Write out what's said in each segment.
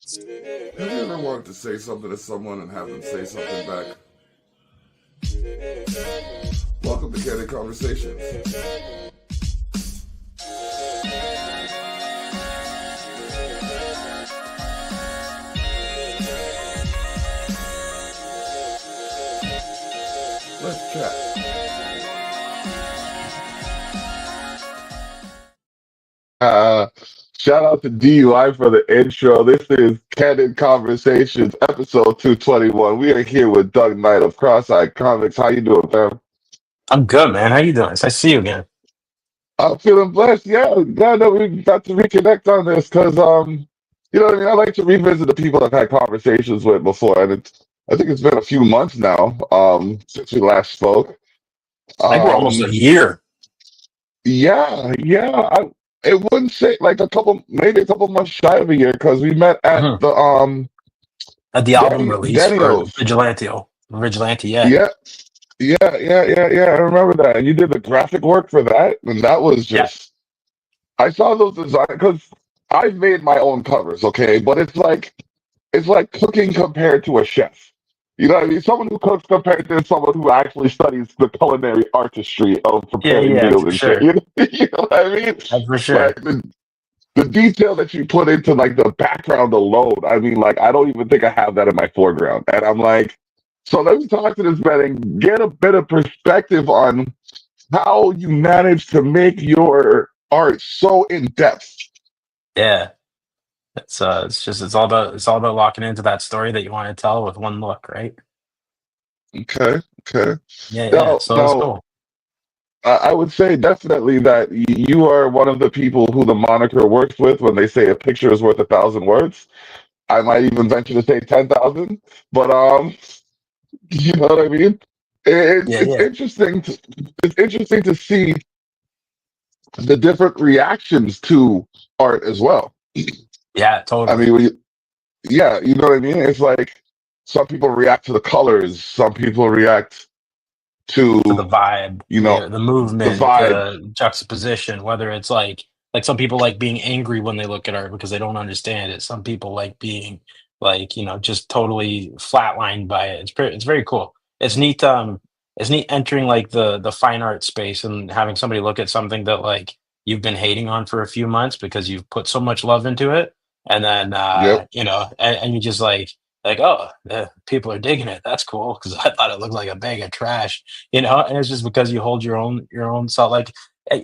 Have you ever wanted to say something to someone and have them say something back? Welcome to Candid Conversations. Let's chat. Uh, Shout out to DUI for the intro. This is Candid Conversations, episode 221. We are here with Doug Knight of Cross-Eyed Comics. How you doing, fam? I'm good, man. How you doing? Nice to see you again. I'm feeling blessed. Yeah, no, we got to reconnect on this because, you know what I mean? I like to revisit the people I've had conversations with before, and I think it's been a few months now, since we last spoke. I think we're almost Um, a year. yeah. It wouldn't say like maybe a couple months shy of a year because we met at Mhm. the At the album release for Daniels. Vigilante, yeah. Yeah, yeah. I remember that. And you did the graphic work for that, and that was Yeah. just. I saw those designs because I've made my own covers, okay, but it's like cooking compared to a chef. You know what I mean? Someone who cooks compared to someone who actually studies the culinary artistry of Yeah, preparing yeah, meals for and shit. sure. You know what I mean? For Like sure. the detail that you put into like the background alone, I mean, like I don't even think I have that in my foreground. And I'm like, so let me talk to this man and get a bit of perspective on how you manage to make your art so in depth. Yeah. It's all about locking into that story that you want to tell with one look, right? Okay, okay. Yeah, yeah. Now, So it's now cool. I would say definitely that you are one of the people who the moniker works with when they say a picture is worth 1,000 words. I might even venture to say 10,000, but you know what I mean? It's Yeah, it's yeah. interesting to it's interesting to see the different reactions to art as well. Yeah, I totally. mean, yeah, you know what I mean? It's like some people react to the colors, some people react to, To the vibe, you know, the the movement, vibe. the juxtaposition, whether it's like some people like being angry when they look at art because they don't understand it. Some people like being like, just totally flatlined by it. It's very cool. It's neat entering like the fine art space and having somebody look at something that like you've been hating on for a few months because you've put so much love into it. And then Yep. and you just like, oh, people are digging it. That's cool because I thought it looked like a bag of trash, and it's just because you hold your own self. Like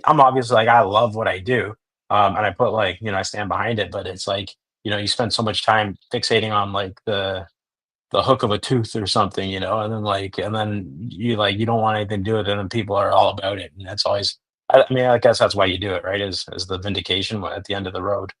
I'm obviously like I love what I do, and I put like I stand behind it, but it's like you spend so much time fixating on like the hook of a tooth or something, and then you don't want anything to do with it, and then people are all about it, and that's always. I mean, I guess that's why you do it, right? Is the vindication at the end of the road?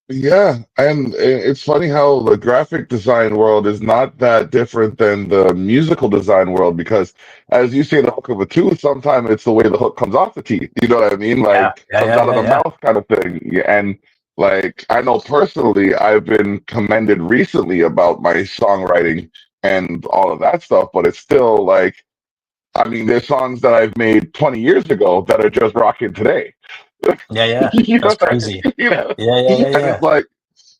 Yeah, and it's funny how the graphic design world is not that different than the musical design world because, as you say, the hook of a tooth, sometimes it's the way the hook comes off the teeth. You know what I mean? Yeah, Like yeah, comes yeah, out of yeah, the yeah, mouth kind of thing. Yeah, and like I know personally, I've been commended recently about my songwriting and all of that stuff, but it's still like, I mean, there's songs that I've made 20 years ago that are just rocking today. yeah, yeah. You know That's what I crazy. mean? You know? Yeah, yeah, yeah, And it's yeah, like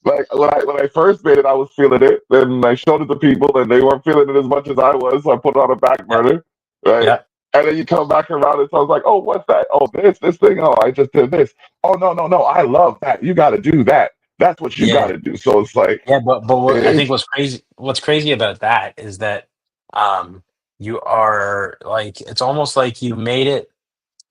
when I first made it, I was feeling it. Then I showed it to people, and they weren't feeling it as much as I was. So I put it on a back yeah, burner, right? yeah, And then you come back around, and so I was like, "Oh, what's that? Oh, this thing. Oh, I just did this. Oh, no, I love that. You got to do that. That's what you got yeah. to do." So it's like, Yeah, but what I think it's what's crazy about that is that um you are like it's almost like you made it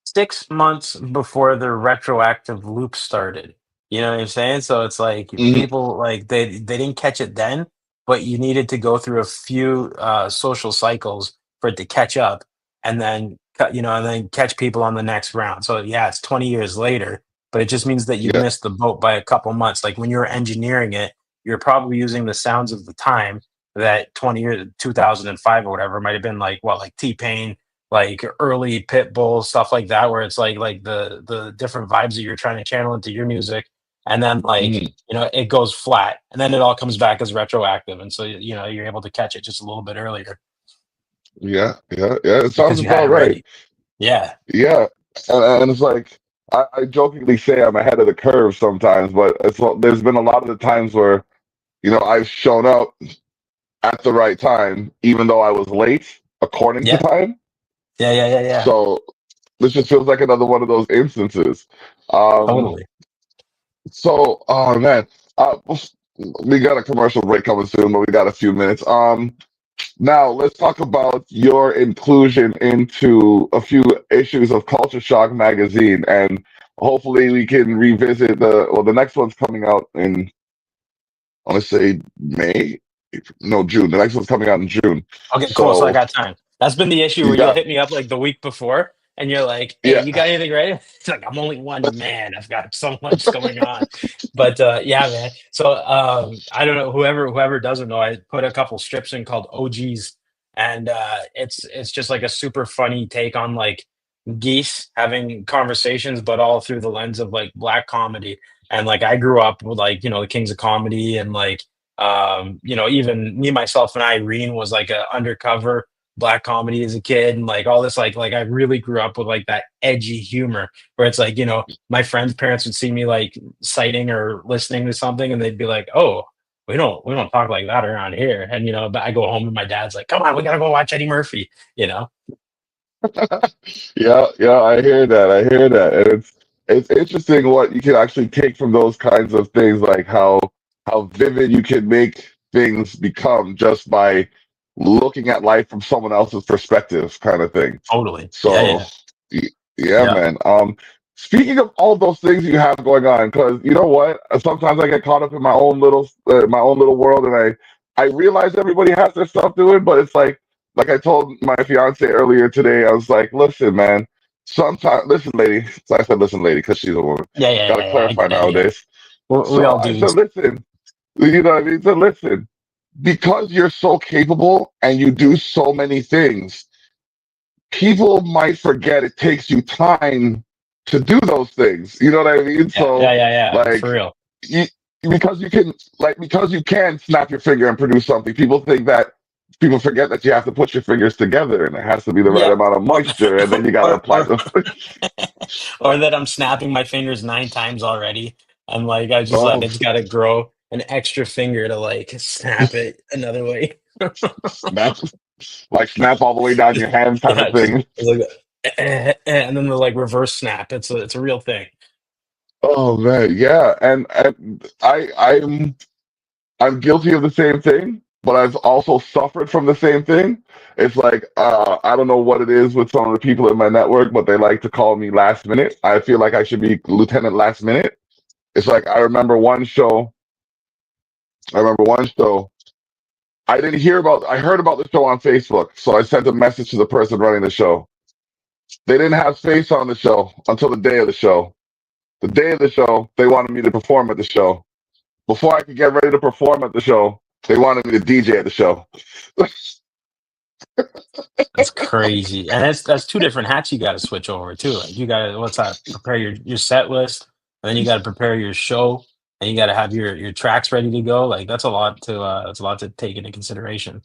6 months before the retroactive loop started. You know what I'm saying? So it's like mhm, people like they didn't catch it then, but you needed to go through a few social cycles for it to catch up, and then and then catch people on the next round. So yeah, it's 20 years later, but it just means that you've yeah, missed the boat by a couple months. Like when you were engineering it, you're probably using the sounds of the time that 20 years 2005 or whatever might have been like what like T-Pain, like early Pitbull, stuff like that, where it's like the different vibes that you're trying to channel into your music, and then like mhm, it goes flat, and then it all comes back as retroactive, and so you're able to catch it just a little bit earlier yeah. It sounds because you had about it right. ready. Yeah, Yeah, and it's like I jokingly say I'm ahead of the curve sometimes, but there's been a lot of the times where I've shown up at the right time, even though I was late according to Yeah, time. yeah. So this just feels like another one of those instances. Um, Totally. so, oh man, uh, we got a commercial break coming soon, but we got a few minutes. Now let's talk about your inclusion into a few issues of Culture Shock magazine, and hopefully we can revisit the next one's coming out in, I want to say May, no, June. The next one's coming out in June. Okay, cool. So I So got time. That's been the issue you where you'll got, hit me up like the week before and you're like, hey, yeah. you got anything ready? It's like, I'm only one man. I've got so much going on. But yeah, man. So I don't know, whoever doesn't know, I put a couple strips in called OGs. And it's just like a super funny take on like geese having conversations, but all through the lens of like black comedy. And like I grew up with like, the Kings of Comedy and like even me, myself, and Irene was like a undercover black comedy as a kid, and like all this, like I really grew up with like that edgy humor where it's like, my friends' parents would see me like citing or listening to something, and they'd be like, "Oh, we don't talk like that around here." And but I go home and my dad's like, "Come on, we gotta go watch Eddie Murphy," you know. Yeah, I hear that. I hear that. And it's interesting what you can actually take from those kinds of things, like how vivid you can make things become just by looking at life from someone else's perspective, kind of thing. Totally. Yeah, So, yeah, y- yeah, yeah, man. Speaking of all those things you have going on, because you know what, sometimes I get caught up in my own little world, and I realize everybody has their stuff doing, but it's like I told my fiance earlier today, I was like, listen, man, sometimes, listen, lady. So I said, listen, lady, because she's a woman. yeah, Got to yeah, yeah. I clarify get it. Yeah, nowadays. we So all I said, dudes. listen, you know what I mean? So listen, because you're so capable and you do so many things, people might forget it takes you time to do those things. You know what I mean? Yeah, yeah, So, yeah, yeah. For like, real. you, because you can snap your finger and produce something, people forget that you have to put your fingers together and it has to be the right Yeah. amount of Or, moisture, and then you got to or, apply or, the. or that I'm snapping my fingers 9 times already. I'm like, I just like, Oh, I just gotta grow an extra finger to like snap it another way. snap, like snap all the way down your hands, kind of Yeah, just thing. it's like, and then the like reverse snap. It's a real thing. Oh man, yeah, and I'm guilty of the same thing, but I've also suffered from the same thing. It's like I don't know what it is with some of the people in my network, but they like to call me last minute. I feel like I should be Lieutenant Last Minute. It's like I remember one show. I remember one show. I heard about the show on Facebook, so I sent a message to the person running the show. They didn't have space on the show until the day of the show. The day of the show, they wanted me to perform at the show. Before I could get ready to perform at the show, they wanted me to DJ at the show. That's crazy, and that's two different hats you got to switch over too. Like you got to what's that? Prepare your set list, and then you got to prepare your show, and you got to have your tracks ready to go. Like that's a lot to take into consideration.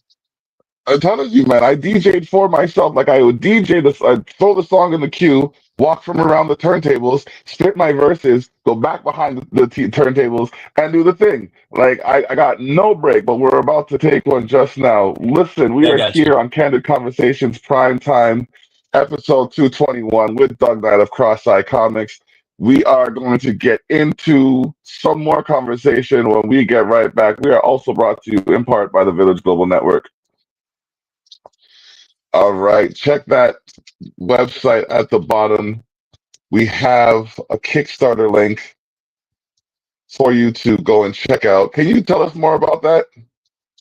I'm telling you, man, I DJ'd for myself. Like I would DJ I'd throw the song in the queue, walk from around the turntables, spit my verses, go back behind the turntables, and do the thing. Like I got no break, but we're about to take one just now. Listen, we I are got you. here on Candid Conversations Prime Time, episode 221 with Doug Knight of Cross Eye Comics. We are going to get into some more conversation when we get right back. We are also brought to you in part by the Village Global Network. All right, check that website at the bottom. We have a Kickstarter link for you to go and check out. Can you tell us more about that?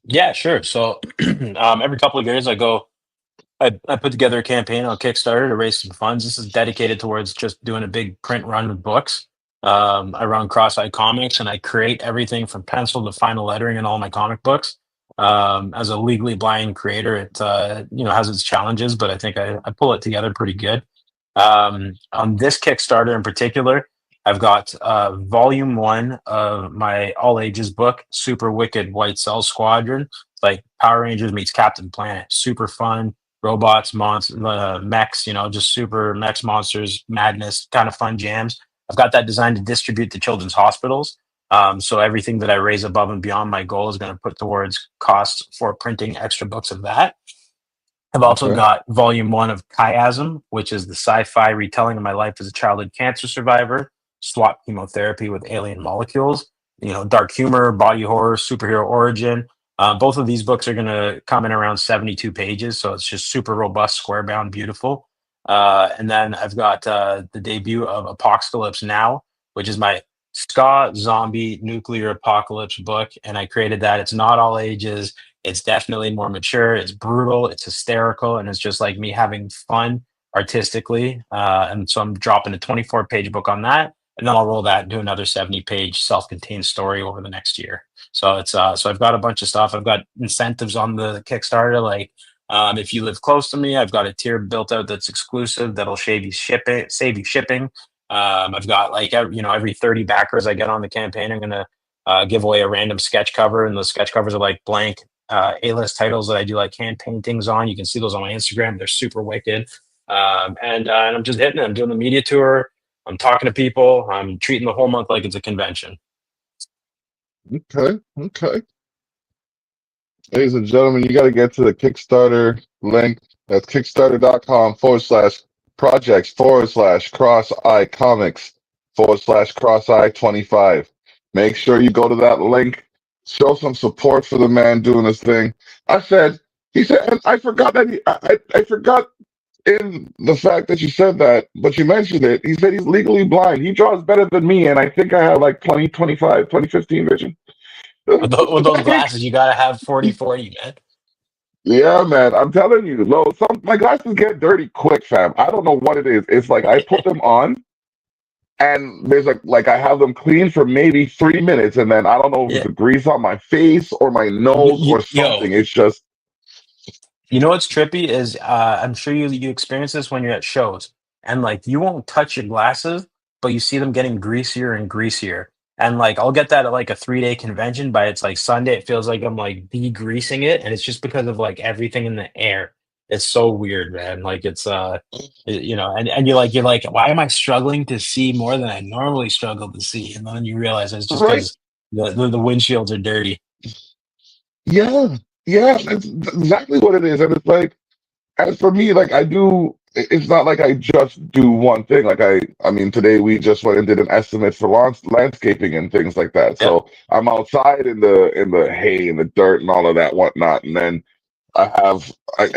Yeah, sure. So every couple of years, I put together a campaign on Kickstarter to raise some funds. This is dedicated towards just doing a big print run of books. I run Cross-Eye Comics, and I create everything from pencil to final lettering in all my comic books. As a legally blind creator, it has its challenges, but I think I pull it together pretty good. On this Kickstarter in particular, I've got volume one of my all ages book, Super Wicked White Cell Squadron. It's like Power Rangers meets Captain Planet. Super fun robots, mechs, just super mechs, monsters, madness, kind of fun jams. I've got that designed to distribute to children's hospitals. So everything that I raise above and beyond my goal is going to put towards costs for printing extra books of that. I've also Okay. got volume one of Chiasm, which is the sci-fi retelling of my life as a childhood cancer survivor, swap chemotherapy with alien molecules, dark humor, body horror, superhero origin. Both of these books are going to come in around 72 pages, so it's just super robust, square bound, beautiful. And then I've got the debut of Apocalypse Now, which is my ska zombie nuclear apocalypse book, and I created that. It's not all ages, it's definitely more mature. It's brutal. It's hysterical, and it's just like me having fun artistically. And so I'm dropping a 24-page book on that, and then I'll roll that into another 70-page self-contained story over the next year. So so I've got a bunch of stuff. I've got incentives on the Kickstarter, like if you live close to me, I've got a tier built out that's exclusive that'll save you shipping. I've got like every 30 backers I get on the campaign, I'm gonna give away a random sketch cover, and the sketch covers are like blank A-list titles that I do like hand paintings on. You can see those on my Instagram. They're super wicked. And I'm just hitting it. I'm doing the media tour. I'm talking to people. I'm treating the whole month like it's a convention. Okay. Okay. Ladies and gentlemen, you got to get to the Kickstarter link. That's kickstarter.com/projects/cross eye comics /cross eye 25. Make sure you go to that link. Show some support for the man doing this thing. He said, and I forgot that I forgot in the fact that you said that, but you mentioned it. He said he's legally blind. He draws better than me, and I think I have like 20/25, 20/15 vision. With those Like, glasses, you got to have 40/40, man. yeah, man, I'm telling you, no, my glasses get dirty quick, fam. I don't know what it is. It's like I put them on, and there's like I have them clean for maybe 3 minutes, and then I don't know if it's Yeah. the grease on my face or my nose or Yo, something. It's just you know what's trippy is I'm sure you experience this when you're at shows, and like you won't touch your glasses, but you see them getting greasier and greasier. And like I'll get that at like a 3-day convention, but it's like Sunday, it feels like I'm like degreasing it, and it's just because of like everything in the air. It's so weird, man. Like it's and you're like, why am I struggling to see more than I normally struggle to see? And then you realize it's just right. because the windshields are dirty. Yeah, yeah, that's exactly what it is. And it's like, as for me, like it's not like I just do one thing. Like I mean, today we just went and did an estimate for landscaping and things like that. Yep. So I'm outside in the hay and the dirt and all of that whatnot. And then I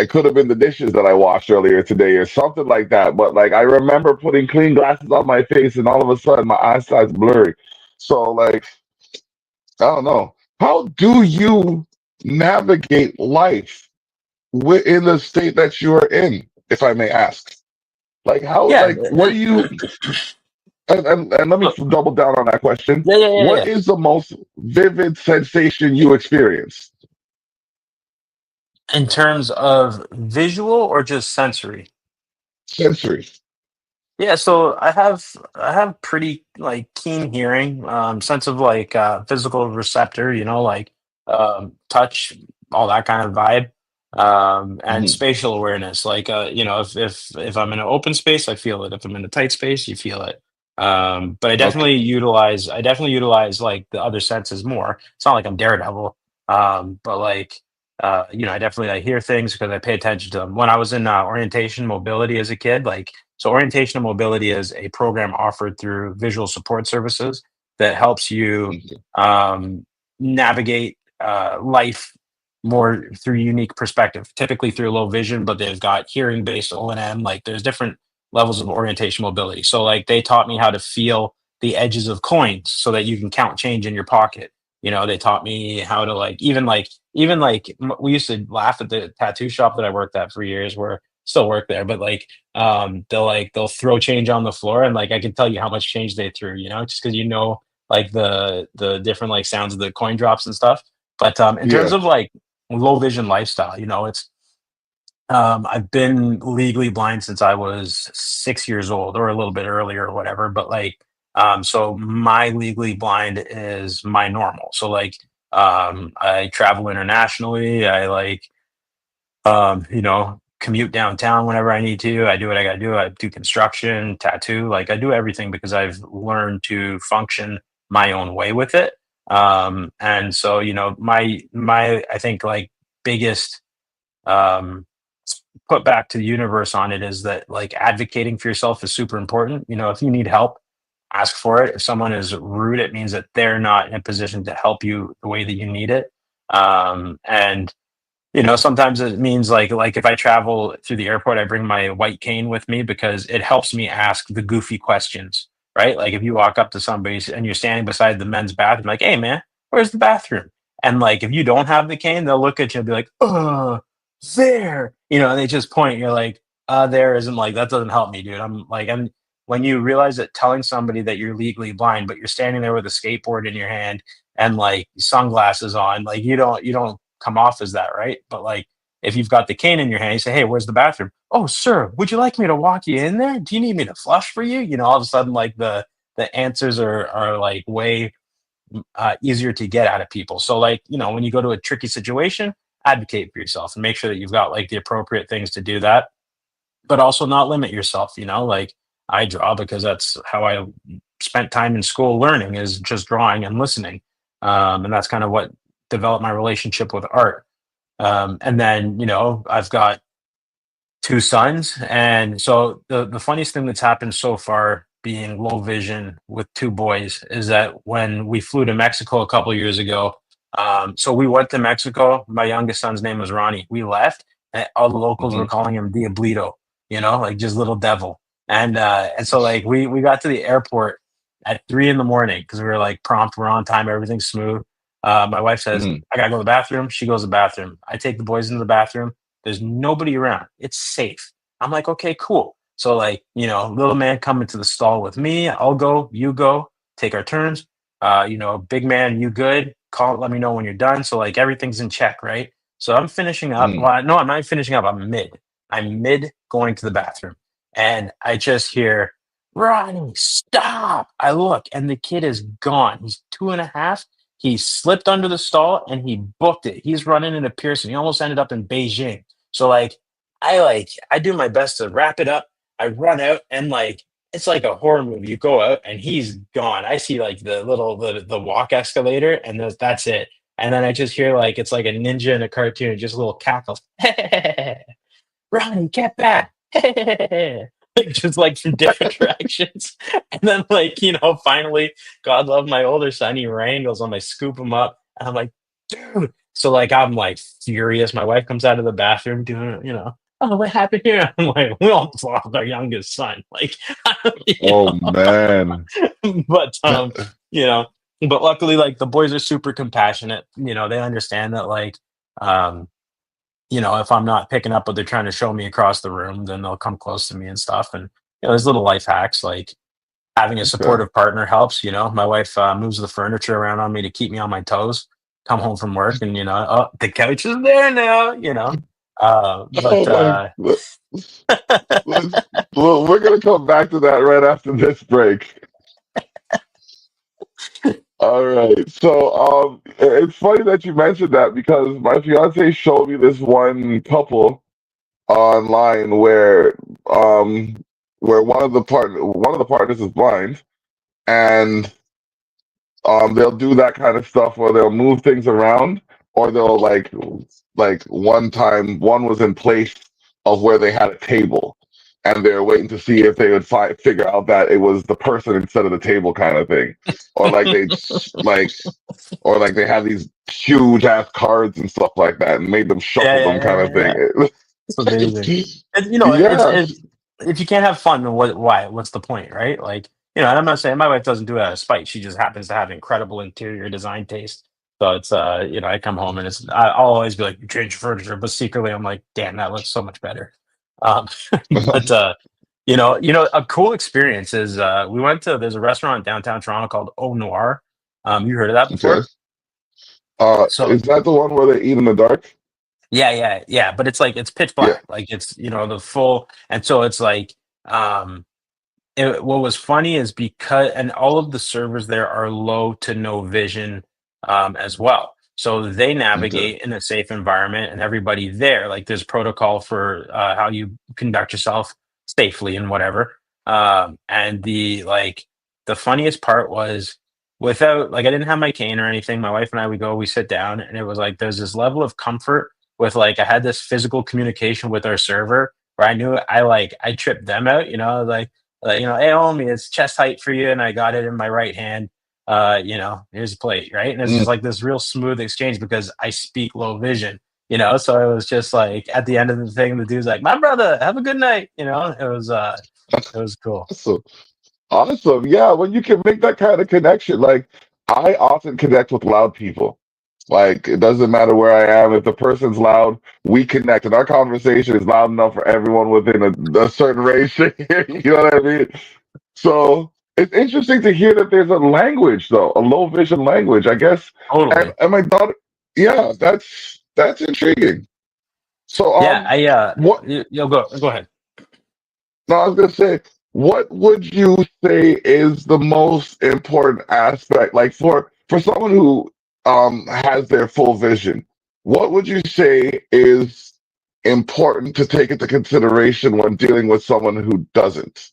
could have been the dishes that I washed earlier today or something like that. But like I remember putting clean glasses on my face and all of a sudden my eyesight's blurry. So like, I don't know. How do you navigate life in the state that you are in, if I may ask? Like how, Yeah. like, what do you, and let me Look, double down on that question. What yeah. is the most vivid sensation you experience? In terms of visual or just sensory? Sensory. Yeah, so I have pretty like keen hearing, sense of like physical receptor, like touch, all that kind of vibe. And Hmm. spatial awareness. Like if I'm in an open space, I feel it. If I'm in a tight space, you feel it. But Okay. I definitely utilize like the other senses more. It's not like I'm Daredevil. But like I hear things because I pay attention to them. When I was in orientation mobility as a kid, like so orientation and mobility is a program offered through visual support services that helps you Okay. um, navigate life more through unique perspective, typically through low vision, but they've got hearing based O&M. Like there's different levels of orientation mobility. So like they taught me how to feel the edges of coins so that you can count change in your pocket. They taught me how to we used to laugh at the tattoo shop that I worked at for years, where still work there, but like they'll throw change on the floor, and like I can tell you how much change they threw, just because like the different like sounds of the coin drops and stuff. But in terms Yeah. of like low vision lifestyle, it's I've been legally blind since I was 6 years old, or a little bit earlier, or whatever. But like, so my legally blind is my normal. So like, I travel internationally. I like, commute downtown whenever I need to. I do what I gotta do. I do construction, tattoo. Like I do everything because I've learned to function my own way with it. And so, my I think like biggest um put back to the universe on it is that like advocating for yourself is super important. If you need help, ask for it. If someone is rude, it means that they're not in a position to help you the way that you need it. And sometimes it means like if I travel through the airport, I bring my white cane with me because it helps me ask the goofy questions, right? Like if you walk up to somebody and you're standing beside the men's bathroom, like, hey man, where's the bathroom? And like if you don't have the cane, they'll look at you and be like, there, and they just point. You're like, there isn't, like, that doesn't help me, dude. And when you realize that telling somebody that you're legally blind, but you're standing there with a skateboard in your hand and like sunglasses on, like you don't come off as that, right? But like if you've got the cane in your hand, you say, "Hey, where's the bathroom?" "Oh, sir, would you like me to walk you in there? Do you need me to flush for you?" All of a sudden, like the answers are like way easier to get out of people. So like when you go to a tricky situation, advocate for yourself and make sure that you've got like the appropriate things to do that, but also not limit yourself. Like I draw because that's how I spent time in school learning, is just drawing and listening, and that's kind of what developed my relationship with art. And then I've got two sons, and so the funniest thing that's happened so far, being low vision with two boys, is that when we flew to Mexico a couple years ago, so we went to Mexico. My youngest son's name was Ronnie. We left, and all the locals were Hmm. calling him Diablito, like just little devil. And so like we got to the airport at 3 in the morning because we were like prompt, we're on time, everything's smooth. My wife says, Hmm. "I gotta go to the bathroom." She goes to the bathroom. I take the boys into the bathroom. There's nobody around. It's safe. I'm like, okay, cool. So like, little man come into the stall with me. I'll go, you go, take our turns. Big man, you good? Call, let me know when you're done. So like everything's in check, right? So I'm finishing up. Hmm. Well, no, I'm not finishing up. I'm mid. I'm mid going to the bathroom. And I just hear, "Ronnie, stop." I look and the kid is gone. He's 2.5. He slipped under the stall and he booked it. He's running into Pearson. He almost ended up in Beijing. So I do my best to wrap it up. I run out and like it's like a horror movie. You go out and he's gone. I see like the walk escalator and that's it. And then I just hear like it's like a ninja in a cartoon, just a little cackle. "Ronnie, get back." Like, just like from different directions. And then like, finally, God love my older son, he wrangles him, I scoop him up, and I'm like, dude. So like I'm like furious. My wife comes out of the bathroom doing, "Oh, what happened here?" I'm like, we almost lost our youngest son. Like, you Oh man. but That- you know, but luckily like the boys are super compassionate. They understand that like um if I'm not picking up what they're trying to show me across the room, then they'll come close to me and stuff. And there's little life hacks like having a okay. supportive partner helps. My wife moves the furniture around on me to keep me on my toes. Come home from work, and oh, the couch is there now. But Oh my. Let's, well, we're gonna come back to that right after this break. All right. So, it's funny that you mentioned that because my fiance showed me this one couple online um, where one of the partners is blind, and they'll do that kind of stuff where they'll move things around, or they'll like one time one was in place of where they had a table, and they're waiting to see if they would figure out that it was the person instead of the table kind of thing, or like like or like they have these huge ass cards and stuff like that, and made them yeah, shuffle yeah, them kind yeah, of yeah. thing. It's amazing. And, Yeah. if you can't have fun, then why? What's the point, right? Like, and I'm not saying my wife doesn't do it out of spite. She just happens to have incredible interior design taste. So it's, I come home and I'll always be like, "You change your furniture," but secretly I'm like, "Damn, that looks so much better." Um, but a cool experience is there's a restaurant downtown Toronto called Au Noir. You heard of that Okay. before? So Is that the one where they eat in the dark? yeah, yeah, yeah, but it's like it's pitch Yeah. black, like it's the full, and so it's like um, what was funny is because and all of the servers there are low to no vision, as well, so they Okay. navigate in a safe environment, and everybody there like there's protocol for how you conduct yourself safely and whatever. And the funniest part was without like I didn't have my cane or anything. My wife and I, we sit down, and it was like there's this level of comfort with like I had this physical communication with our server where I knew I tripped them out, hey homie, it's chest height for you, and I got it in my right hand. Here's a plate, right? And it's Mm. just like this real smooth exchange because I speak low vision, so it was just like at the end of the thing, the dude's like, my brother, have a good night. It was cool. Awesome. Awesome. Yeah, when you can make that kind of connection, like I often connect with loud people. Like it doesn't matter where I am. If the person's loud, we connect, and our conversation is loud enough for everyone within a certain range to hear. You know what I mean? So it's interesting to hear that there's a language, though, a low vision language. I guess, Totally. and my daughter, yeah, that's intriguing. So, Yeah, what? you'll go ahead. No, I was gonna say, what would you say is the most important aspect, like for someone who has their full vision, what would you say is important to take into consideration when dealing with someone who doesn't?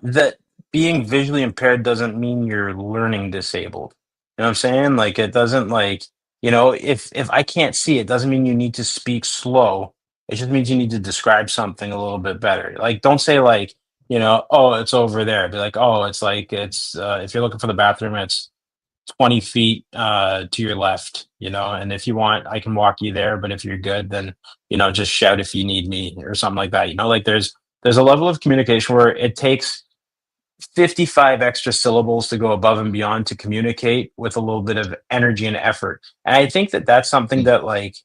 That being visually impaired doesn't mean you're learning disabled. You know what I'm saying? Like it doesn't if I can't see, it doesn't mean you need to speak slow. It just means you need to describe something a little bit better. Like don't say oh, it's over there. Be like, oh, it's like it's if you're looking for the bathroom, it's 20 feet to your left, and if you want, I can walk you there. But if you're good, then just shout if you need me or something like that. Like there's a level of communication where it takes 55 extra syllables to go above and beyond to communicate with a little bit of energy and effort. And I think that that's something that like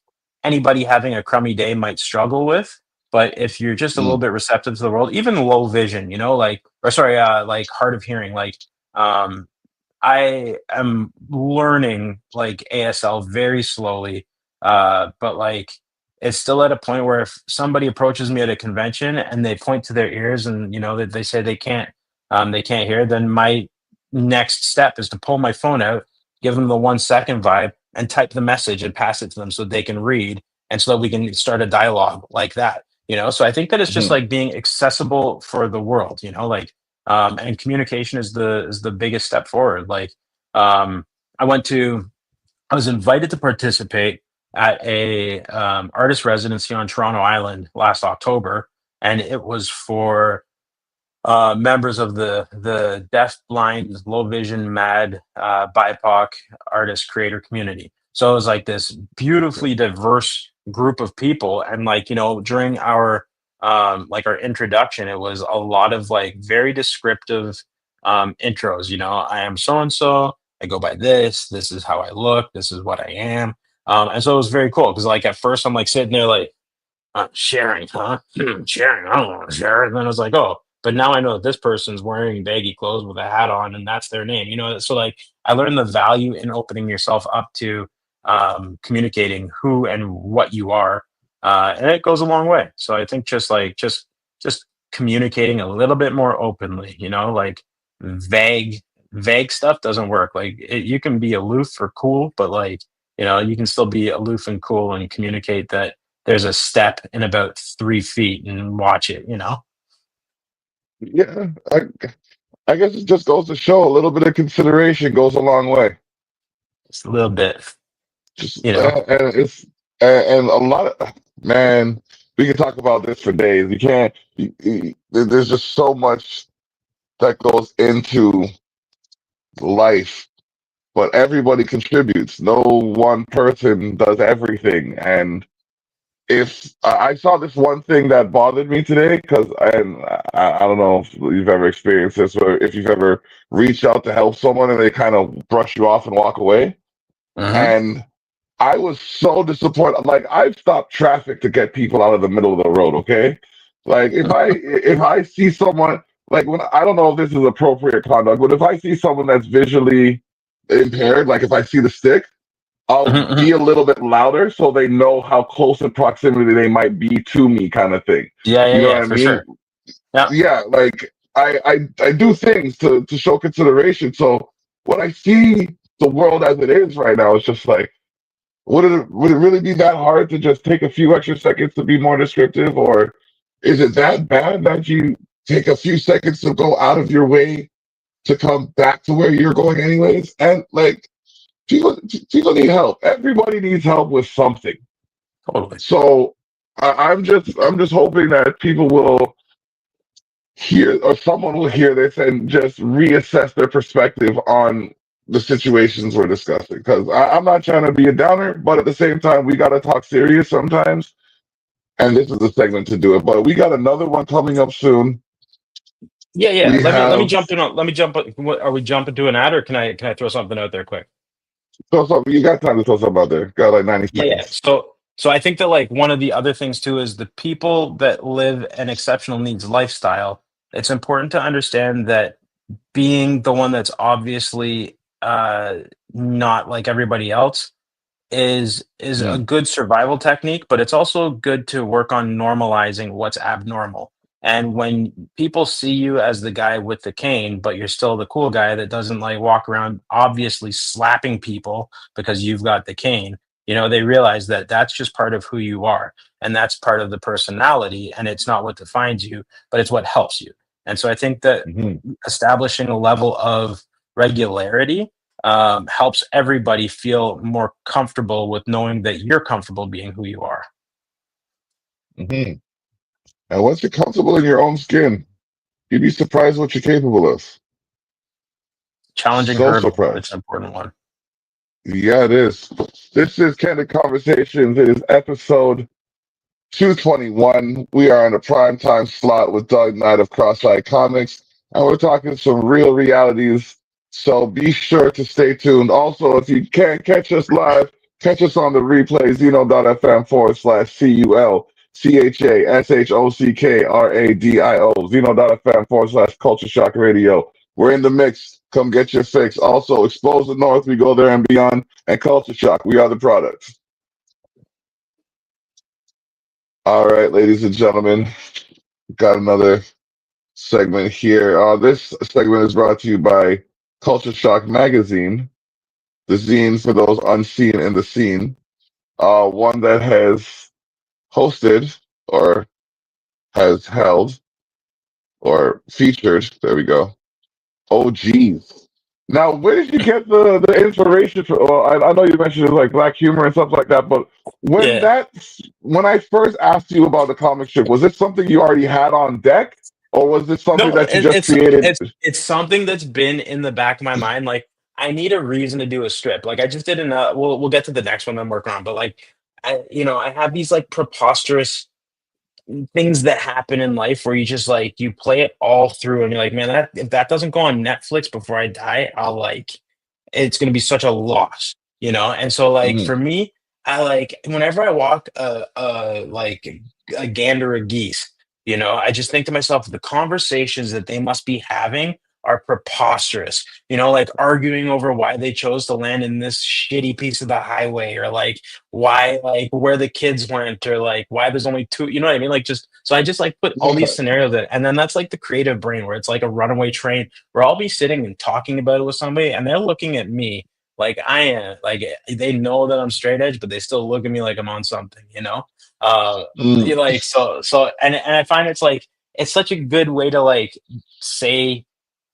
anybody having a crummy day might struggle with. But if you're just a little Mm, bit receptive to the world, even low vision, or sorry, like hard of hearing, um, I am learning like ASL very slowly, but like it's still at a point where if somebody approaches me at a convention and they point to their ears and that they say they can't hear, then my next step is to pull my phone out, give them the 1 second vibe, and type the message and pass it to them so they can read, and so that we can start a dialogue like that. So I think that it's just mhm. like being accessible for the world. And communication is the biggest step forward. Um, I went to I was invited to participate at a artist residency on Toronto Island last October, and it was for members of the deaf, blind, low vision, mad, BIPOC artist creator community. So it was like this beautifully diverse group of people, and during our introduction, it was a lot of like very descriptive intros. I am so and so. I go by this. This is how I look. This is what I am. And so it was very cool because like at first I'm like sitting there like sharing, huh? Sharing. I don't want to share. And then I was like, oh, but now I know that this person's wearing baggy clothes with a hat on, and that's their name. So like I learned the value in opening yourself up to communicating who and what you are, and it goes a long way. So I think just communicating a little bit more openly. Like vague vague stuff doesn't work. Like you can be aloof or cool, but like you can still be aloof and cool and communicate that there's a step in about 3 feet and watch it. Yeah, I guess it just goes to show a little bit of consideration goes a long way. Just a little bit, Just you know. and it's and a lot of man. We can talk about this for days. You can't. There's just so much that goes into life, but everybody contributes. No one person does everything. And if I saw this one thing that bothered me today, because I don't know if you've ever experienced this, or if you've ever reached out to help someone and they kind of brush you off and walk away. Hmm. And I was so disappointed. Like I've stopped traffic to get people out of the middle of the road. Okay, like if I see someone like when I don't know if this is appropriate conduct, but if I see someone that's visually impaired, like if I see the stick, I'll Hmm. be a little bit louder so they know how close in proximity they might be to me, kind of thing. Yeah, You yeah, know yeah, what I for mean? sure. Yeah. Yeah, like I do things to show consideration. So when I see the world as it is right now, it's just like would it really be that hard to just take a few extra seconds to be more descriptive, or is it that bad that you take a few seconds to go out of your way to come back to where you're going anyways. And like people need help. Everybody needs help with something. Totally. So I'm just hoping that people will hear, or someone will hear this and just reassess their perspective on the situations we're discussing. Because I'm not trying to be a downer, but at the same time, we gotta talk serious sometimes. And this is the segment to do it. But we got another one coming up soon. Yeah, yeah. We Let me have jump in on. Let me jump. Are we jumping to an ad, or can I throw something out there quick? so you got time to throw something out there. Got like 90 Yeah, yeah. seconds. So I think that like one of the other things too is the people that live an exceptional needs lifestyle. It's important to understand that being the one that's obviously not like everybody else is a Mm, good survival technique, but it's also good to work on normalizing what's abnormal. And when people see you as the guy with the cane, but you're still the cool guy that doesn't like walk around obviously slapping people because you've got the cane, they realize that that's just part of who you are, and that's part of the personality, and it's not what defines you, but it's what helps you. And so I think that mhm, establishing a level of regularity helps everybody feel more comfortable with knowing that you're comfortable being who you are. mhm. And once you're comfortable in your own skin, you'd be surprised what you're capable of. Challenging So hurdle, but it's surprised. an important one. Yeah, it is. This is Candid Conversations. It is episode 221. We are in a prime time slot with Doug Knight of Cross-Eyed Comics, and we're talking some real realities. So be sure to stay tuned. Also, if you can't catch us live, catch us on the replay, Zeno.fm/CULCHASHOCKRADIO, Zeno.fm/Culture Shock Radio. We're in the mix. Come get your fix. Also, Expose the North, we go there and beyond, and Culture Shock, we are the products. All right, ladies and gentlemen, got another segment here. This segment is brought to you by Culture Shock Magazine, the zine for those unseen in the scene. One that has hosted or has held or featured, there we go, OGs. Now, where did you get the inspiration for? Well, I know you mentioned like black humor and stuff like that, but when Yeah. that when I first asked you about the comic strip, was it something you already had on deck, or was it something No, that you just created? it's something that's been in the back of my mind. Like I need a reason to do a strip. Like I just did an we'll get to the next one I'm working on, but like I have these like preposterous things that happen in life where you just like you play it all through and you're like, man, that if that doesn't go on Netflix before I die, I'll like it's gonna be such a loss. And so like Mhm, for me, I like whenever I walk like a gander of geese, I just think to myself, the conversations that they must be having are preposterous, like arguing over why they chose to land in this shitty piece of the highway or like why like where the kids went or like why there's only two, you know what I mean? Like just so I just like put all these yeah. scenarios in, and then that's like the creative brain where it's like a runaway train where I'll be sitting and talking about it with somebody and they're looking at me like I am like they know that I'm straight edge, but they still look at me like I'm on something. Uh Mm, you like so and I find it's like it's such a good way to like say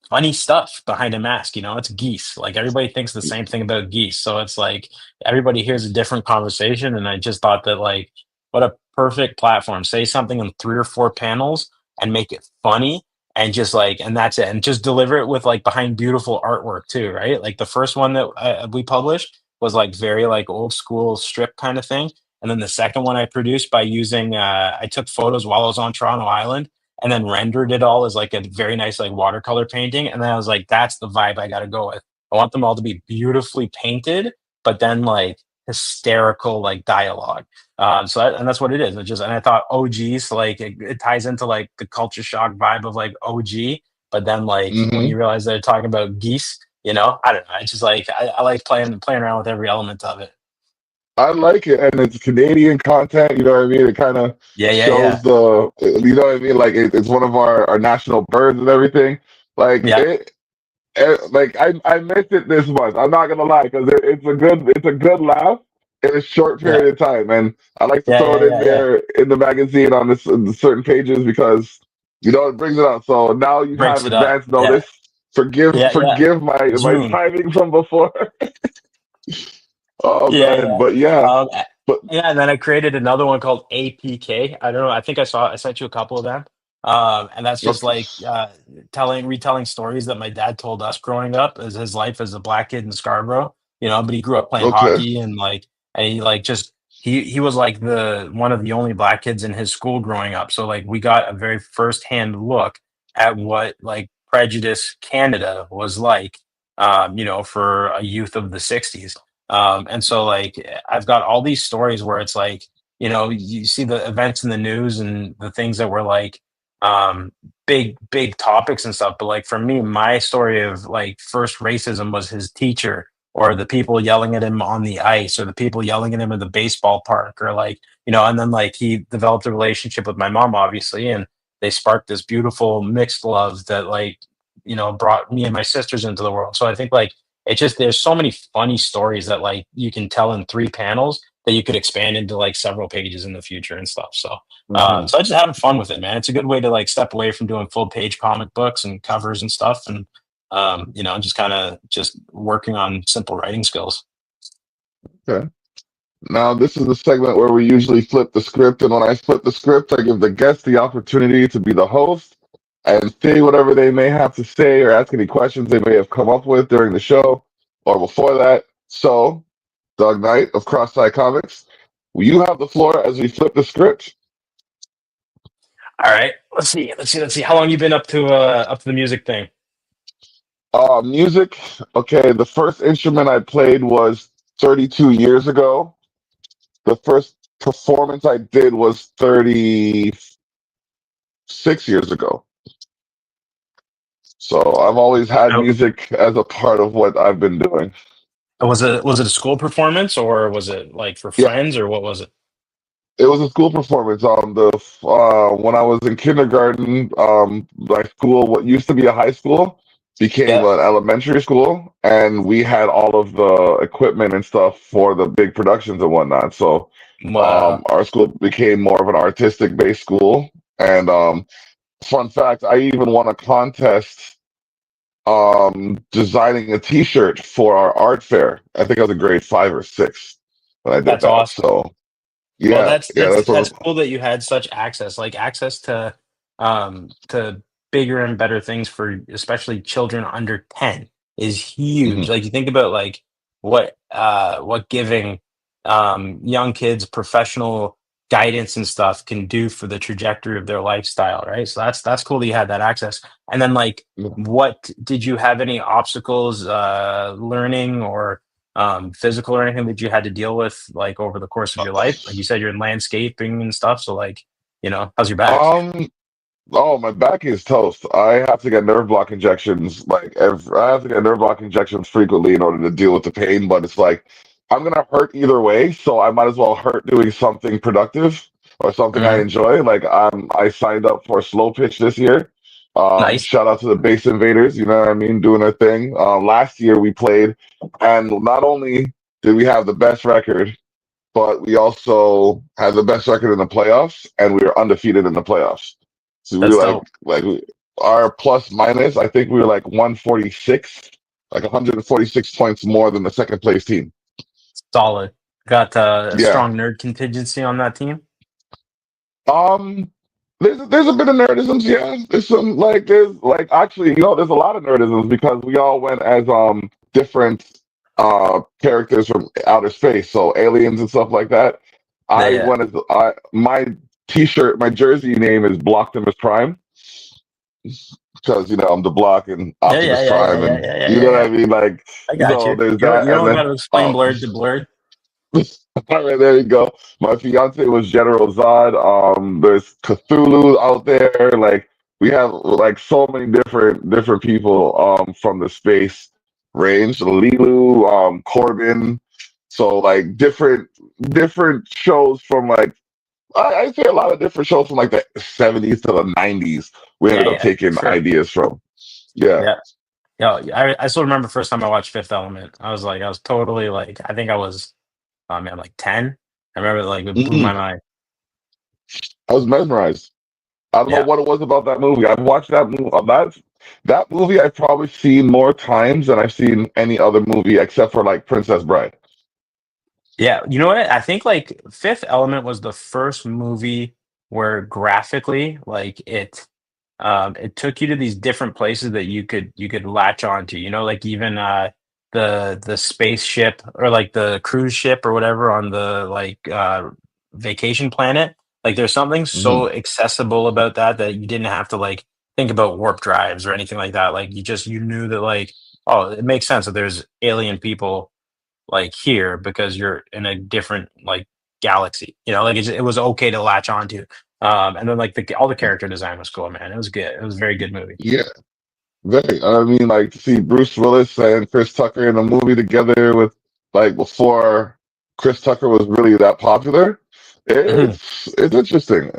funny stuff behind a mask. It's geese. Like everybody thinks the same thing about geese. So it's like everybody hears a different conversation. And I just thought that like what a perfect platform. Say something in 3 or 4 panels and make it funny and just like and that's it. And just deliver it with like behind beautiful artwork too, right? Like the first one that we published was like very like old school strip kind of thing. And then the second one I produced by using I took photos while I was on Toronto Island and then rendered it all as like a very nice like watercolor painting. And then I was like, that's the vibe I got to go with. I want them all to be beautifully painted, but then like hysterical like dialogue. And that's what it is. And I thought OGs like it ties into like the culture shock vibe of like OG, but then like when hmm you realize they're talking about geese, I don't know. It's just like I like playing around with every element of it. I like it, and it's Canadian content. You know what I mean? It kind of Yeah, yeah, shows yeah, you know what I mean? Like it's one of our national birds and everything. Like yeah, like I missed it this month. I'm not gonna lie, because it's a good laugh in a short yeah, period of time, and I like to yeah, throw yeah, it in yeah, yeah. there in the magazine on this certain pages because it brings it out. So now you Breaks have it up. advance Yeah, notice. Yeah, yeah. forgive my June. timing from before. Oh Yeah, man, yeah. but yeah, Um, but yeah, and then I created another one called APK. I don't know. I think I sent you a couple of them. And that's just okay, like retelling stories that my dad told us growing up as his life as a black kid in Scarborough. But he grew up playing okay, hockey and he like just he was like the one of the only black kids in his school growing up. So like we got a very firsthand look at what like prejudice Canada was like, for a youth of the '60s. And so like I've got all these stories where it's like, you see the events in the news and the things that were like um big topics and stuff. But like for me, my story of like first racism was his teacher or the people yelling at him on the ice or the people yelling at him at the baseball park or like, and then like he developed a relationship with my mom, obviously, and they sparked this beautiful mixed love that like, brought me and my sisters into the world. So I think like it's just there's so many funny stories that like you can tell in 3 panels that you could expand into like several pages in the future and stuff. So hmm so I just having fun with it, man. It's a good way to like step away from doing full page comic books and covers and stuff, and just kind of just working on simple writing skills. okay. Now this is the segment where we usually flip the script, and when I flip the script, I give the guest the opportunity to be the host and say whatever they may have to say or ask any questions they may have come up with during the show or before that. So, Doug Knight of Cross-Side Comics, you have the floor as we flip the script. All right, let's see. How long you been up to the music thing? Music. Okay, the first instrument I played was 32 years ago. The first performance I did was 36 years ago. So I've always had Uh, music as a part of what I've been doing. was it a school performance or was it like for Yeah, friends or what was it? it was a school performance. When I was in kindergarten, my school, what used to be a high school, became Yeah. an elementary school, and we had all of the equipment and stuff for the big productions and whatnot. So, Wow. our school became more of an artistic based school. And fun fact, I even won a contest designing a T-shirt for our art fair. I think I was in grade 5 or 6 when I did That's that. awesome. So Well, yeah, that's yeah, that's that's one that's of cool that you had such access, like access to bigger and better things for especially children under 10 is huge. mhm. Like you think about like what giving young kids professional guidance and stuff can do for the trajectory of their lifestyle, right? So that's cool that you had that access. And then like what did you have any obstacles learning or physical or anything that you had to deal with like over the course of your life? Like you said, you're in landscaping and stuff. So like, how's your back? Um, oh, my back is toast. I have to get nerve block injections I have to get nerve block injections frequently in order to deal with the pain, but it's like I'm gonna hurt either way, so I might as well hurt doing something productive or something I Mhm. enjoy. Like I signed up for slow pitch this year. Nice. Shout out to the Bass Invaders, you know what I mean, doing their thing. Last year we played, and not only did we have the best record, but we also had the best record in the playoffs, and we were undefeated in the playoffs. So we were That's dope. our plus minus. I think we were like 146, like 146 points more than the second place team. Solid. Got a Yeah. strong nerd contingency on that team. Um. There's a bit of nerdisms. Yeah. There's like actually there's a lot of nerdisms because we all went as different characters from outer space, so aliens and stuff like that. Yeah, I yeah, went as my T-shirt, my jersey name is Blocktimus Prime because I'm the Block and yeah, yeah, Optimus yeah, yeah, Prime, yeah, and yeah, yeah, you yeah, know what yeah. I mean. Like I got so, you. there's You that, don't and got then to explain blurred to blurred. all right, there you go. My fiance was General Zod. There's Cthulhu out there. Like we have like so many different people from the space range. Lilu, Corbin. So like different shows from like I'd say a lot of different shows from like the 70s to the 90s. We Yeah, ended up yeah, for taking sure. ideas from. Yeah. Yeah. Yeah, I still remember first time I watched Fifth Element. I was totally like, I think I was, oh man, like 10. I remember like it blew hmm my mind. I was mesmerized. I don't know Yeah. what it was about that movie. I've watched that movie. That movie I've probably seen more times than I've seen any other movie except for like Princess Bride. Yeah, you know what? I think like Fifth Element was the first movie where graphically, like it took you to these different places that you could latch onto. You know, like even the spaceship or like the cruise ship or whatever on the like vacation planet. Like there's something Hmm. so accessible about that that you didn't have to like think about warp drives or anything like that. Like you knew that like, oh, it makes sense that there's alien people like here because you're in a different like galaxy. You know, like it was okay to latch onto. And then like all the character design was cool, man. It was good. It was a very good movie. Yeah, very. I mean, like to see Bruce Willis and Chris Tucker in a movie together with like before Chris Tucker was really that popular. Mhm. It's interesting.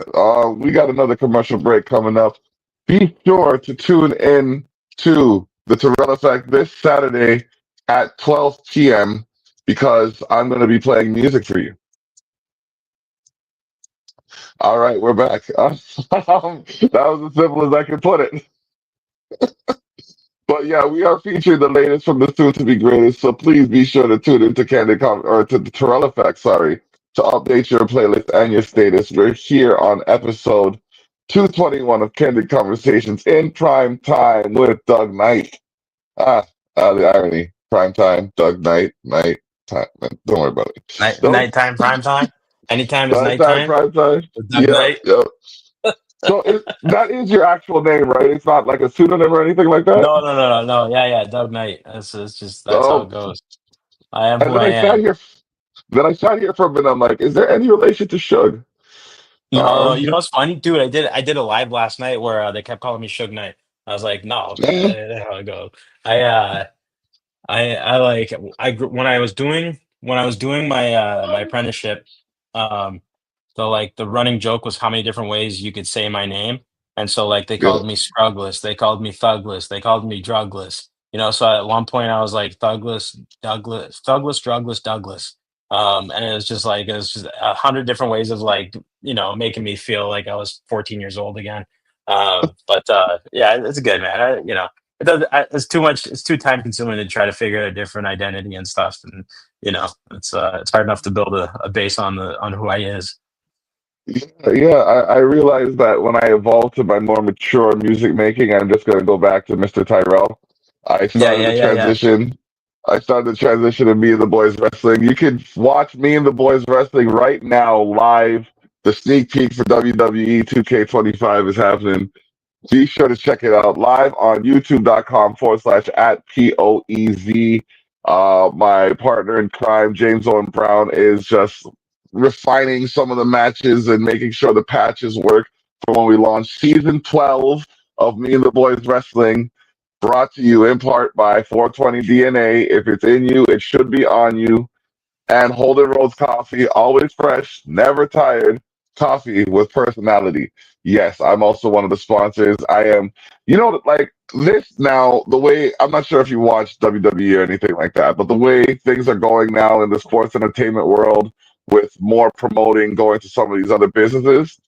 We got another commercial break coming up. Be sure to tune in to the Terrell Effect this Saturday at 12 p.m. because I'm going to be playing music for you. All right, we're back. That was as simple as I could put it. But yeah, we are featuring the latest from the soon to be greatest. So please be sure to tune into or to the Terrell Effect, sorry, to update your playlist and your status. We're here on episode 221 of Candid Conversations in prime time with Doug Knight. Ah, the irony. Prime time, Doug Knight, night time. Don't worry about it. Don't Nighttime, prime time. Anytime is nighttime, nighttime prime time. with Doug Yeah, Knight. yeah. So that is your actual name, right? It's not like a pseudonym or anything like that. No, no, no, no, no. Yeah, yeah, Doug Knight. That's just that's how Oh, it goes. I am and who I am. then I sat here for a minute. I'm like, is there any relation to Suge? No, no. Um, You know what's funny, dude? I did a live last night where they kept calling me Suge Knight. I was like, no, eh, that's how it goes. I I like when I was doing my apprenticeship, um, the running joke was how many different ways you could say my name, and so, like, they yeah. called me Scrugless, they called me Thugless, they called me Drugless, you know, so at one point I was like Thugless, Drugless, Douglas, and it was just 100 different ways of, like, making me feel like I was 14 years old again, but yeah, it's good, man, it does it's too time consuming to try to figure out a different identity and stuff, and, it's hard enough to build a base on who I is. Yeah, I realized that when I evolved to my more mature music making, I'm just gonna go back to Mr. Tyrell. I Yeah, started yeah, the yeah, yeah. transition. I started the transition to Me and the Boys Wrestling. You can watch Me and the Boys Wrestling right now live. The sneak peek for WWE 2K25 is happening. Be sure to check it out live on youtube.com/@ POEZ. My partner in crime, James Owen Brown, is just refining some of the matches and making sure the patches work for when we launch season 12 of Me and the Boys Wrestling. Brought to you in part by 420 DNA. If it's in you, it should be on you. And Holden Rose Coffee, always fresh, never tired. Coffee with personality. Yes, I'm also one of the sponsors. I am, like this now, the way, I'm not sure if you watch WWE or anything like that, but the way things are going now in the sports entertainment world with more promoting going to some of these other businesses,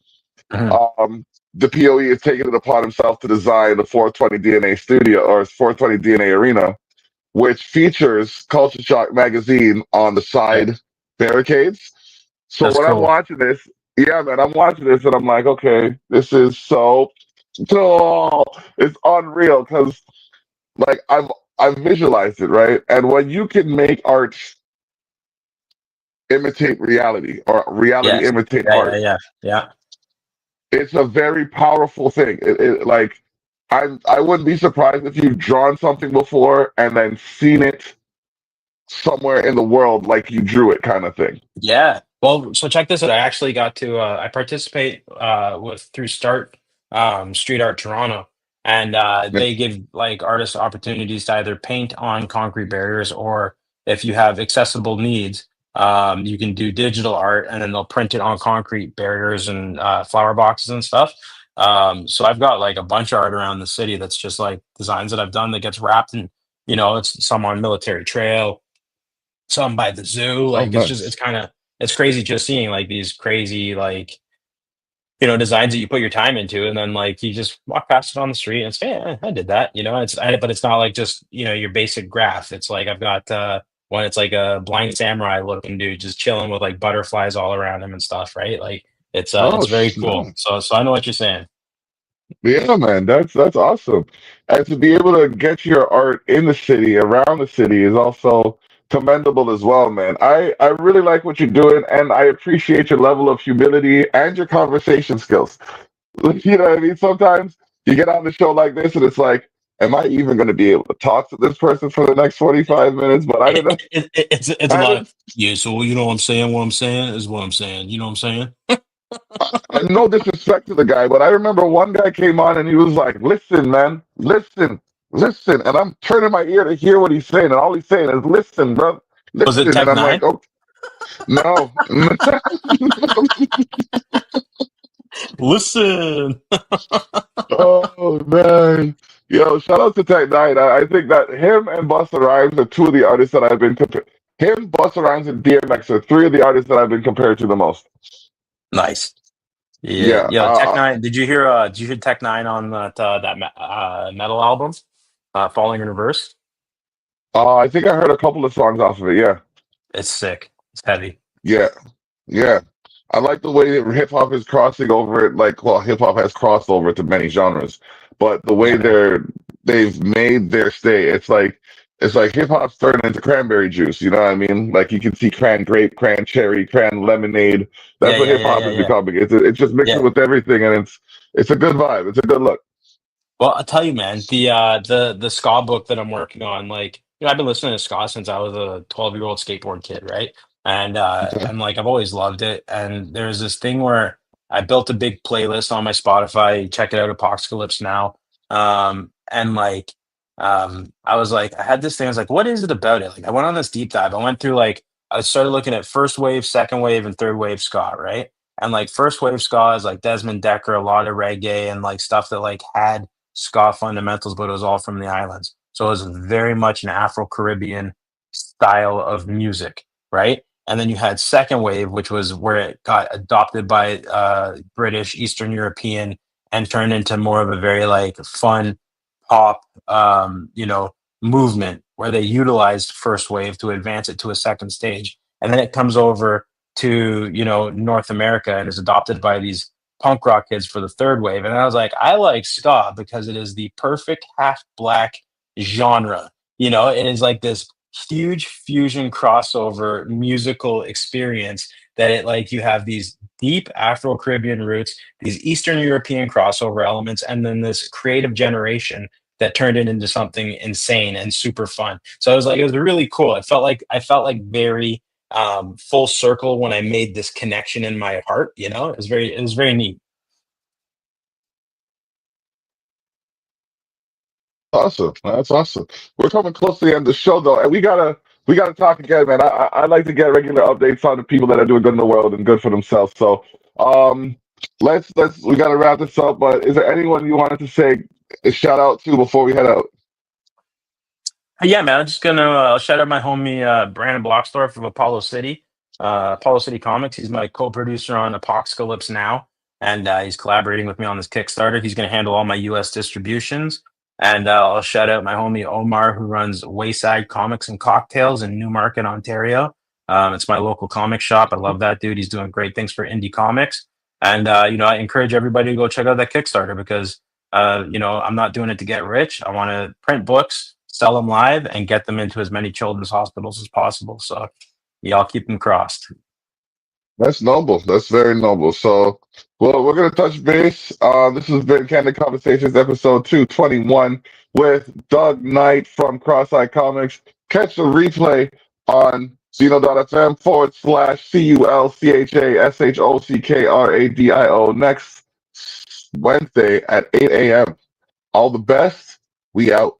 Mhm. um, the POE is taking it upon himself to design the 420 DNA studio or 420 DNA arena, which features Culture Shock magazine on the Yeah, side barricades. So that's when I'm cool. watching this, yeah, man, I'm watching this and I'm like, okay, this is it's unreal because like I've visualized it, right? And when you can make art imitate reality or reality Yes. imitate Yeah, yeah, art, yeah, yeah. it's a very powerful thing. Like I wouldn't be surprised if you've drawn something before and then seen it somewhere in the world like you drew it kind of thing. Yeah. Well, so check this out. I actually got to I participate with through Start Street Art Toronto, and Yeah. they give like artists opportunities to either paint on concrete barriers, or if you have accessible needs, you can do digital art and then they'll print it on concrete barriers and flower boxes and stuff. So I've got like a bunch of art around the city that's just like designs that I've done that gets wrapped in, it's some on Military Trail, some by the zoo. Oh, Like it's nice. kind of it's crazy just seeing like these crazy like designs that you put your time into, and then like you just walk past it on the street and say, yeah, I did that. But it's not like just your basic graph. It's like I've got one. It's like a blind samurai looking dude just chilling with like butterflies all around him and stuff, right? Like it's Oh, very cool. no. So I know what you're saying. Yeah, man, that's awesome. And to be able to get your art in the city, around the city, is also commendable as well, man. I really like what you're doing, and I appreciate your level of humility and your conversation skills. You know what I mean? Sometimes you get on the show like this, and it's like, am I even going to be able to talk to this person for the next 45 minutes? But I didn't. It's a I lot of didn't. yeah. So you know what I'm saying. What I'm saying is what I'm saying. You know what I'm saying. No disrespect to the guy, but I remember one guy came on and he was like, "Listen, man, listen, listen," and I'm turning my ear to hear what he's saying, and all he's saying is, "Listen, bro, Was it listen," and Tech I'm like, Nine? "Oh no." Listen. Oh man, yo, shout out to Tech Nine. I think that him and Busta Rhymes are two of the artists that I've been compared. Him, Busta Rhymes, and DMX are three of the artists that I've been compared to the most. Nice. Yeah, Yeah, yo, Tech Nine. Did you hear Tech Nine on that metal album, Falling in Reverse? I think I heard a couple of songs off of it. Yeah, It's sick. It's heavy. yeah, yeah. I like the way that hip hop is crossing over it. Like, well, hip hop has crossed over to many genres, but the way Yeah, they've made their stay, it's like hip hop's turning into cranberry juice. You know what I mean? Like you can see cran grape, cran cherry, cran lemonade. yeah, That's what yeah, hip yeah, hop yeah, is yeah, becoming. It's just mixing yeah. with everything, and it's a good vibe. It's a good look. Well, I'll tell you, man, the ska book that I'm working on, like, I've been listening to ska since I was a 12-year-old skateboard kid, right? Okay. And like I've always loved it. And there's this thing where I built a big playlist on my Spotify. Check it out, Apocalypse Now. And like I was like, I had this thing, I was like, what is it about it? Like I went on this deep dive. I went through like I started looking at first wave, second wave, and third wave ska, right? And like first wave ska is like Desmond Decker, a lot of reggae and like stuff that like had ska fundamentals, but it was all from the islands. So it was very much an Afro Caribbean style of music, right? And then you had second wave, which was where it got adopted by British, Eastern European, and turned into more of a very like fun pop, movement where they utilized first wave to advance it to a second stage, and then it comes over to North America and is adopted by these punk rock kids for the third wave. And I was like, I like ska because it is the perfect half black genre. It is like this huge fusion crossover musical experience that it like you have these deep Afro Caribbean roots, these Eastern European crossover elements, and then this creative generation that turned it into something insane and super fun. So it was really cool. I felt like very full circle when I made this connection in my heart. It was very neat. Awesome. That's awesome. We're coming close to the end of the show though, and we gotta talk again, man. I like to get regular updates on the people that are doing good in the world and good for themselves. So um let's we gotta wrap this up. But is there anyone you wanted to say a shout out to before we head out? Yeah, man. I'm just gonna shout out my homie Brandon Blocksdorf of Apollo City Comics. He's my co-producer on Apocalypse Now, and he's collaborating with me on this Kickstarter. He's gonna handle all my U.S. distributions, and I'll shout out my homie Omar, who runs Wayside Comics and Cocktails in Newmarket, Ontario. It's my local comic shop. I love that dude. He's doing great things for indie comics, and I encourage everybody to go check out that Kickstarter because I'm not doing it to get rich. I want to print books, sell them live, and get them into as many children's hospitals as possible. So, y'all keep them crossed. That's noble. That's very noble. So, well, we're gonna touch base. This has been Candid Conversations, episode 221 with Doug Knight from Cross-Eye Comics. Catch the replay on Zeno.fm/CULCHASHOCKRADIO next Wednesday at 8 a.m. All the best. We out.